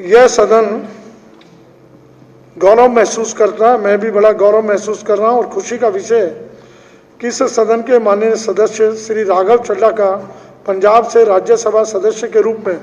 यह सदन गौरव महसूस करता है, मैं भी बड़ा गौरव महसूस कर रहा हूं और खुशी का विषय है कि इस सदन के माननीय सदस्य श्री राघव चड्ढा का पंजाब से राज्यसभा सदस्य के रूप में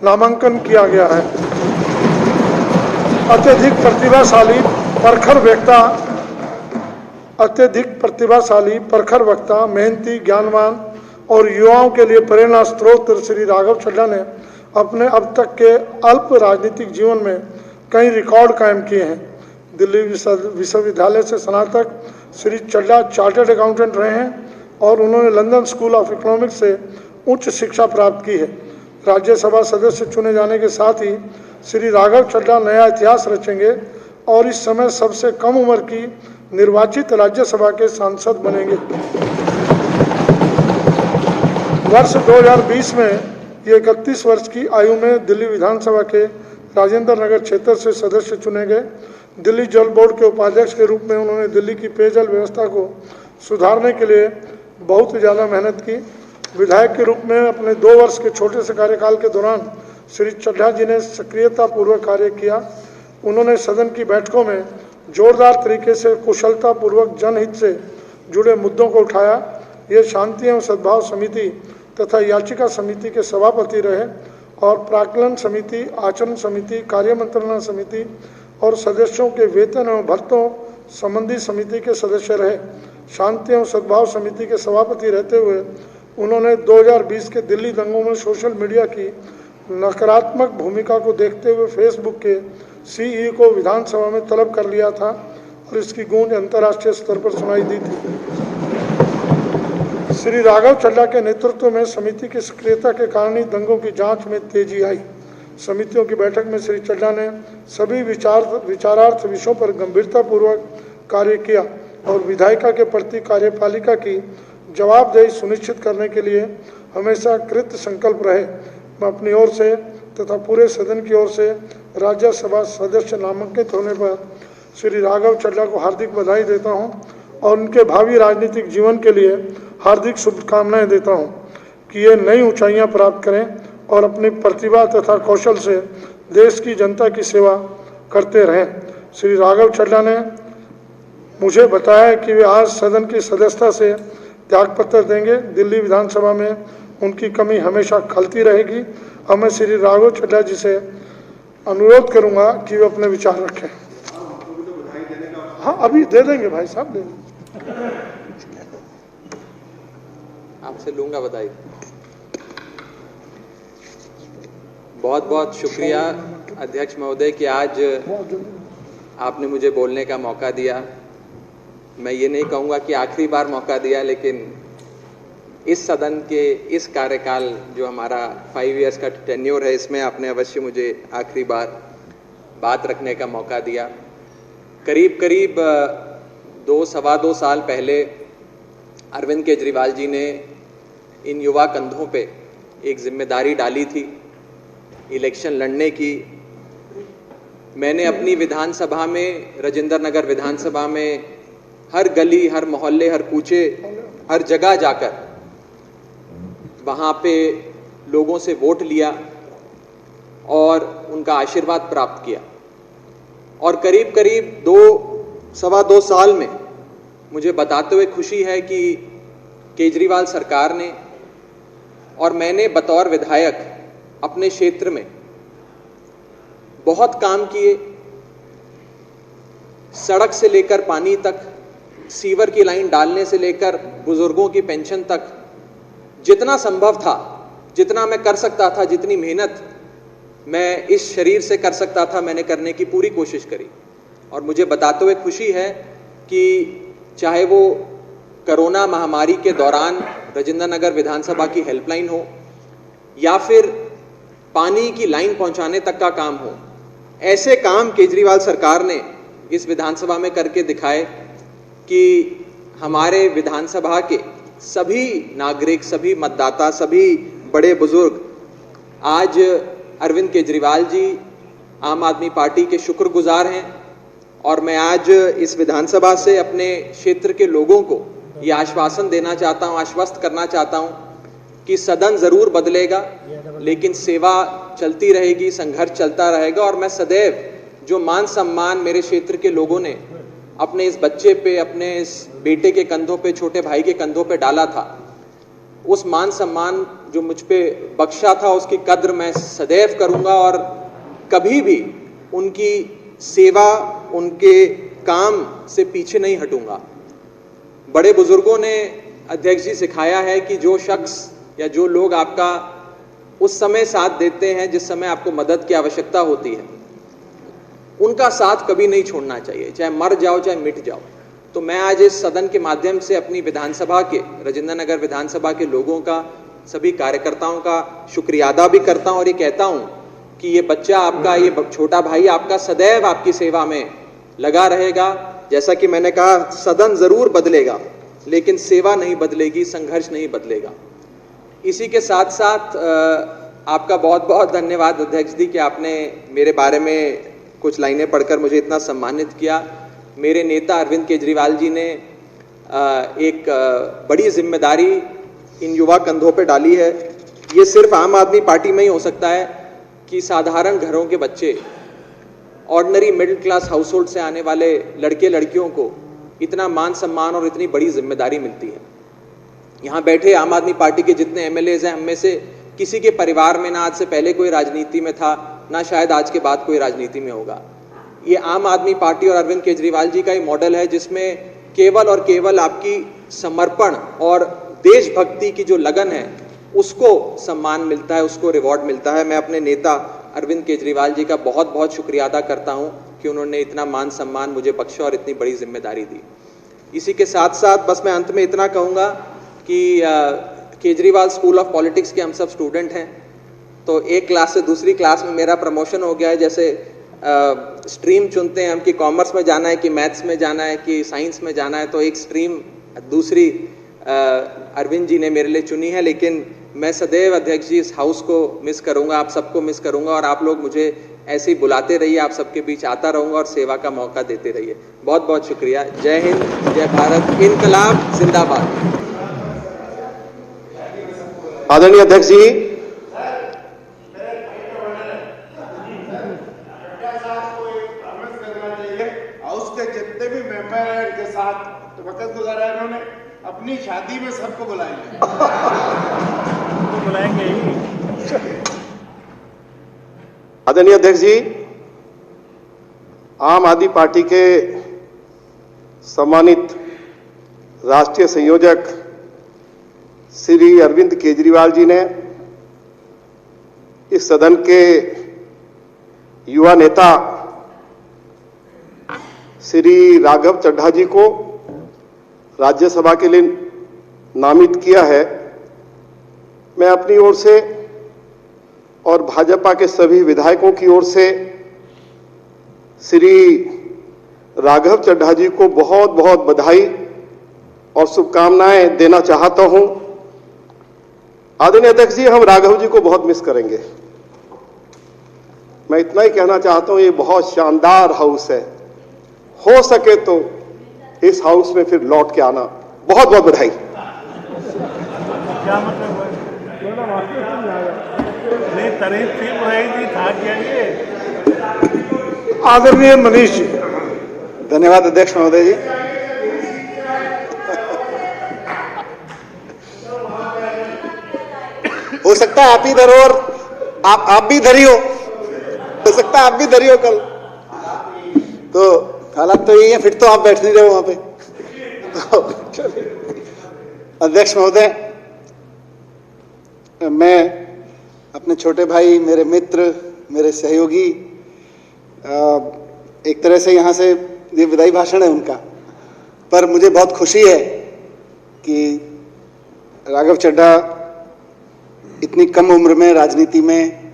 नामांकन किया गया है। अत्यधिक प्रखर वक्ता, मेहनती, ज्ञानवान और युवाओं के लिए प्रेरणा स्रोत श्री राघव चड्ढा ने अपने अब तक के अल्प राजनीतिक जीवन में कई रिकॉर्ड कायम किए हैं। दिल्ली विश्वविद्यालय से स्नातक श्री चड्ढा चार्टर्ड अकाउंटेंट रहे हैं और उन्होंने लंदन स्कूल ऑफ इकोनॉमिक्स से उच्च शिक्षा प्राप्त की है। राज्यसभा सदस्य चुने जाने के साथ ही श्री राघव चड्ढा नया इतिहास रचेंगे और इस समय सबसे कम उम्र की निर्वाचित राज्यसभा के सांसद बनेंगे। वर्ष 2020 में ये 31 वर्ष की आयु में दिल्ली विधानसभा के राजेंद्र नगर क्षेत्र से सदस्य चुने गए। दिल्ली जल बोर्ड के उपाध्यक्ष के रूप में उन्होंने दिल्ली की पेयजल व्यवस्था को सुधारने के लिए बहुत ज़्यादा मेहनत की। विधायक के रूप में अपने 2 वर्ष के छोटे से कार्यकाल के दौरान श्री चड्ढा जी ने सक्रियतापूर्वक कार्य किया। उन्होंने सदन की बैठकों में जोरदार तरीके से कुशलतापूर्वक जनहित से जुड़े मुद्दों को उठाया। ये शांति एवं सद्भाव समिति तथा याचिका समिति के सभापति रहे और प्राक्कलन समिति, आचरण समिति, कार्य मंत्रणा समिति और सदस्यों के वेतन एवं भत्तों संबंधी समिति के सदस्य रहे। शांति एवं सद्भाव समिति के सभापति रहते हुए उन्होंने 2020 के दिल्ली दंगों में सोशल मीडिया की नकारात्मक भूमिका को देखते हुए फेसबुक के सीईओ को विधानसभा में तलब कर लिया था और इसकी गूंज अंतर्राष्ट्रीय स्तर पर सुनाई दी थी। श्री राघव चड्ढा के नेतृत्व में समिति की सक्रियता के कारण ही दंगों की जांच में तेजी आई। समितियों की बैठक में श्री चड्ढा ने सभी विचारार्थ विषयों पर गंभीरतापूर्वक कार्य किया और विधायिका के प्रति कार्यपालिका की जवाबदेही सुनिश्चित करने के लिए हमेशा कृत संकल्प रहे। मैं अपनी ओर से तथा पूरे सदन की ओर से राज्यसभा सदस्य नामांकित होने पर श्री राघव चड्ढा को हार्दिक बधाई देता हूं और उनके भावी राजनीतिक जीवन के लिए हार्दिक शुभकामनाएं देता हूं कि ये नई ऊंचाइयां प्राप्त करें और अपनी प्रतिभा तथा कौशल से देश की जनता की सेवा करते रहें। श्री राघव चड्ढा ने मुझे बताया कि वे आज सदन की सदस्यता से त्यागपत्र देंगे। दिल्ली विधानसभा में उनकी कमी हमेशा खलती रहेगी और मैं श्री राघव चड्ढा जी से अनुरोध करूंगा कि वे अपने विचार रखें। हाँ, अभी दे देंगे भाई साहब, दे देंगे। आपसे लूंगा बधाई। बहुत बहुत शुक्रिया अध्यक्ष महोदय कि आज आपने मुझे बोलने का मौका दिया। मैं ये नहीं कहूँगा कि आखिरी बार मौका दिया, लेकिन इस सदन के इस कार्यकाल जो हमारा 5 इयर्स का टेन्योर है, इसमें आपने अवश्य मुझे आखिरी बार बात रखने का मौका दिया। करीब करीब 2-2.25 साल पहले अरविंद केजरीवाल जी ने इन युवा कंधों पे एक जिम्मेदारी डाली थी इलेक्शन लड़ने की। मैंने अपनी विधानसभा में, राजेंद्र नगर विधानसभा में, हर गली, हर मोहल्ले, हर कूचे, हर जगह जाकर वहाँ पे लोगों से वोट लिया और उनका आशीर्वाद प्राप्त किया। और करीब करीब 2-2.25 साल में मुझे बताते हुए खुशी है कि केजरीवाल सरकार ने और मैंने बतौर विधायक अपने क्षेत्र में बहुत काम किए। सड़क से लेकर पानी तक, सीवर की लाइन डालने से लेकर बुजुर्गों की पेंशन तक, जितना संभव था, जितना मैं कर सकता था, जितनी मेहनत मैं इस शरीर से कर सकता था, मैंने करने की पूरी कोशिश करी। और मुझे बताते हुए खुशी है कि चाहे वो कोरोना महामारी के दौरान राजेंद्र नगर विधानसभा की हेल्पलाइन हो या फिर पानी की लाइन पहुंचाने तक का काम हो, ऐसे काम केजरीवाल सरकार ने इस विधानसभा में करके दिखाए कि हमारे विधानसभा के सभी नागरिक, सभी मतदाता, सभी बड़े बुजुर्ग आज अरविंद केजरीवाल जी, आम आदमी पार्टी के शुक्रगुजार हैं। और मैं आज इस विधानसभा से अपने क्षेत्र के लोगों को ये आश्वासन देना चाहता हूँ, आश्वस्त करना चाहता हूँ कि सदन जरूर बदलेगा, लेकिन सेवा चलती रहेगी, संघर्ष चलता रहेगा। और मैं सदैव जो मान सम्मान मेरे क्षेत्र के लोगों ने अपने इस बच्चे पे, अपने इस बेटे के कंधों पे, छोटे भाई के कंधों पे डाला था, उस मान सम्मान जो मुझ पे बख्शा था, उसकी कद्र मैं सदैव करूंगा और कभी भी उनकी सेवा, उनके काम से पीछे नहीं हटूंगा। बड़े बुजुर्गों ने अध्यक्ष जी सिखाया है कि जो शख्स या जो लोग आपका उस समय साथ देते हैं जिस समय आपको मदद की आवश्यकता होती है, उनका साथ कभी नहीं छोड़ना चाहिए, चाहे मर जाओ चाहे मिट जाओ। तो मैं आज इस सदन के माध्यम से अपनी विधानसभा के, राजेंद्र नगर विधानसभा के लोगों का, सभी कार्यकर्ताओं का शुक्रिया अदा भी करता हूं और ये कहता हूं कि ये बच्चा आपका, ये छोटा भाई आपका सदैव आपकी सेवा में लगा रहेगा। जैसा कि मैंने कहा, सदन जरूर बदलेगा लेकिन सेवा नहीं बदलेगी, संघर्ष नहीं बदलेगा। इसी के साथ साथ आपका बहुत बहुत धन्यवाद अध्यक्ष जी कि आपने मेरे बारे में कुछ लाइनें पढ़कर मुझे इतना सम्मानित किया। मेरे नेता अरविंद केजरीवाल जी ने एक बड़ी जिम्मेदारी इन युवा कंधों पे डाली है। ये सिर्फ आम आदमी पार्टी में ही हो सकता है कि साधारण घरों के बच्चे, ordinary middle class house hold से आने वाले लड़के लड़कियों को इतना मान सम्मान और इतनी बड़ी जिम्मेदारी मिलती है। यहाँ बैठे आम आदमी पार्टी के जितने एमएलएज हैं, हम में से किसी के परिवार में ना आज से पहले कोई राजनीति में था, ना शायद आज के बाद कोई राजनीति में होगा। ये आम आदमी पार्टी और अरविंद केजरीवाल जी का ही मॉडल है जिसमें केवल और केवल आपकी समर्पण और देशभक्ति की जो लगन है उसको सम्मान मिलता है, उसको रिवॉर्ड मिलता है। मैं अपने नेता अरविंद केजरीवाल जी का बहुत बहुत शुक्रिया अदा करता हूं कि उन्होंने इतना मान सम्मान मुझे बख्शा और इतनी बड़ी जिम्मेदारी दी। इसी के साथ साथ बस मैं अंत में इतना कहूँगा कि केजरीवाल स्कूल ऑफ पॉलिटिक्स के हम सब स्टूडेंट हैं, तो एक क्लास से दूसरी क्लास में मेरा प्रमोशन हो गया है। जैसे स्ट्रीम चुनते हैं हम कि कॉमर्स में जाना है कि मैथ्स में जाना है कि साइंस में जाना है, तो एक स्ट्रीम दूसरी अरविंद जी ने मेरे लिए चुनी है। लेकिन मैं सदैव अध्यक्ष जी इस हाउस को मिस करूंगा, आप सबको मिस करूंगा और आप लोग मुझे ऐसे ही बुलाते रहिए, आप सबके बीच आता रहूंगा और सेवा का मौका देते रहिए। बहुत बहुत शुक्रिया। जय हिंद, जय भारत, इनकलाब जिंदाबाद। आदरणीय अध्यक्ष जी, हाउस के जितने भी मेंबर हैं इनके साथ वक्त गुजारा है इन्होंने, अपनी शादी में सबको बुलाएंगे। तो बुलाएंगे ही। आदरणीय अध्यक्ष जी, आम आदमी पार्टी के सम्मानित राष्ट्रीय संयोजक श्री अरविंद केजरीवाल जी ने इस सदन के युवा नेता श्री राघव चड्ढा जी को राज्यसभा के लिए नामित किया है। मैं अपनी ओर से और भाजपा के सभी विधायकों की ओर से श्री राघव चड्ढा जी को बहुत बहुत बधाई और शुभकामनाएं देना चाहता हूं। आदरणीय अध्यक्ष जी, हम राघव जी को बहुत मिस करेंगे। मैं इतना ही कहना चाहता हूं, ये बहुत शानदार हाउस है, हो सके तो इस हाउस में फिर लौट के आना। बहुत बहुत बधाई। क्या मतलब नहीं, तारीफ फिल्म रहेगी, था क्या ये? आदरणीय मनीष जी। धन्यवाद अध्यक्ष महोदय जी। हो सकता है आप ही धरो और आप भी धरियो, हो सकता है आप भी धरियो कल। तो हालात तो यही है, फिर तो आप बैठ नहीं रहे वहां पे। तो अध्यक्ष महोदय, मैं अपने छोटे भाई, मेरे मित्र, मेरे सहयोगी, एक तरह से यहाँ से ये विदाई भाषण है उनका, पर मुझे बहुत खुशी है कि राघव चड्ढा इतनी कम उम्र में राजनीति में,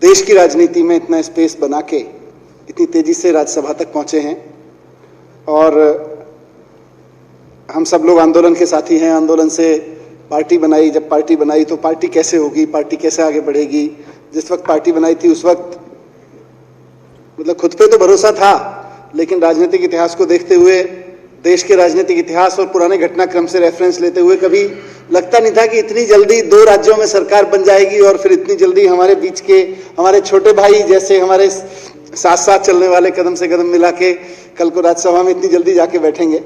देश की राजनीति में इतना स्पेस बना के इतनी तेजी से राज्यसभा तक पहुंचे हैं। और हम सब लोग आंदोलन के साथी हैं। आंदोलन से पार्टी बनाई, जब पार्टी बनाई तो पार्टी कैसे होगी, पार्टी कैसे आगे बढ़ेगी। जिस वक्त पार्टी बनाई थी उस वक्त मतलब खुद पे तो भरोसा था, लेकिन राजनीतिक इतिहास को देखते हुए देश के राजनीतिक इतिहास और पुराने घटनाक्रम से रेफरेंस लेते हुए कभी लगता नहीं था कि इतनी जल्दी 2 राज्यों में सरकार बन जाएगी और फिर इतनी जल्दी हमारे बीच के हमारे छोटे भाई जैसे हमारे साथ साथ चलने वाले कदम से कदम मिला के कल को राज्यसभा में इतनी जल्दी जाके बैठेंगे।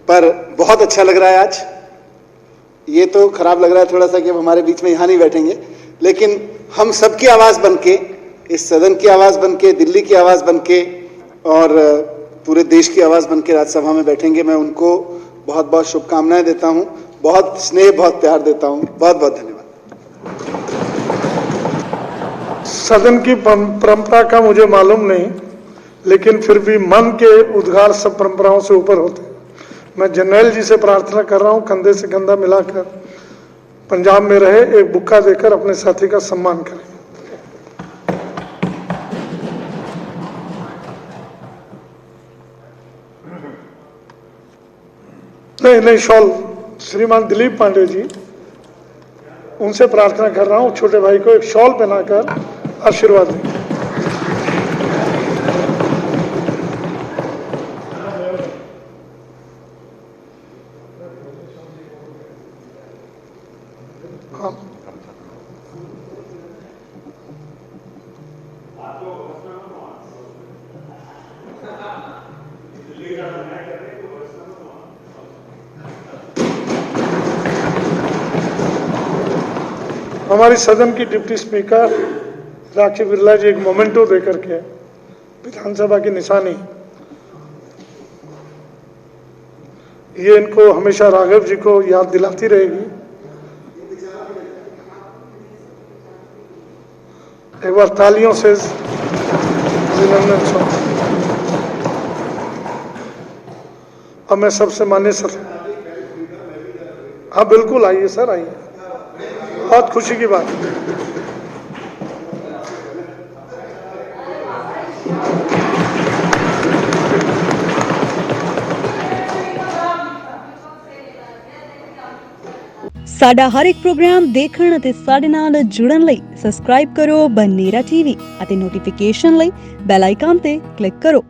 पर बहुत अच्छा लग रहा है आज। ये तो खराब लग रहा है थोड़ा सा कि अब हमारे बीच में यहाँ नहीं बैठेंगे, लेकिन हम सबकी आवाज़ बन के, इस सदन की आवाज़ बन के, दिल्ली की आवाज़ बन के और पूरे देश की आवाज़ बन के राज्यसभा में बैठेंगे। मैं उनको बहुत बहुत शुभकामनाएं देता हूं, बहुत स्नेह, बहुत प्यार देता हूं। बहुत बहुत धन्यवाद। सदन की परंपरा का मुझे मालूम नहीं, लेकिन फिर भी मन के उद्गार सब परंपराओं से ऊपर होते हैं। मैं जनरल जी से प्रार्थना कर रहा हूं, कंधे से कंधा मिलाकर पंजाब में रहे, एक बुक्का देकर अपने साथी का सम्मान करें। नहीं, शॉल श्रीमान दिलीप पांडे जी, उनसे प्रार्थना कर रहा हूं छोटे भाई को एक शॉल पहनाकर आशीर्वाद दें। हाँ। हमारी सदन की डिप्टी स्पीकर राखी बिरला जी एक मोमेंटो देकर के विधानसभा की निशानी, ये इनको हमेशा राघव जी को याद दिलाती रहेगी। एक बार तालियों से अभिनंदन। अब मैं सबसे मान्य सर, हाँ बिल्कुल आइए सर, आइए, बहुत खुशी की बात है। ਸਾਡਾ ਹਰ ਇੱਕ ਪ੍ਰੋਗਰਾਮ ਦੇਖਣ ਅਤੇ ਸਾਡੇ ਨਾਲ ਜੁੜਨ ਲਈ ਸਬਸਕ੍ਰਾਈਬ ਕਰੋ ਬਨੇਰਾ ਟੀਵੀ ਅਤੇ ਨੋਟੀਫਿਕੇਸ਼ਨ ਲਈ ਬੈਲ ਆਈਕਨ ਤੇ ਕਲਿੱਕ ਕਰੋ।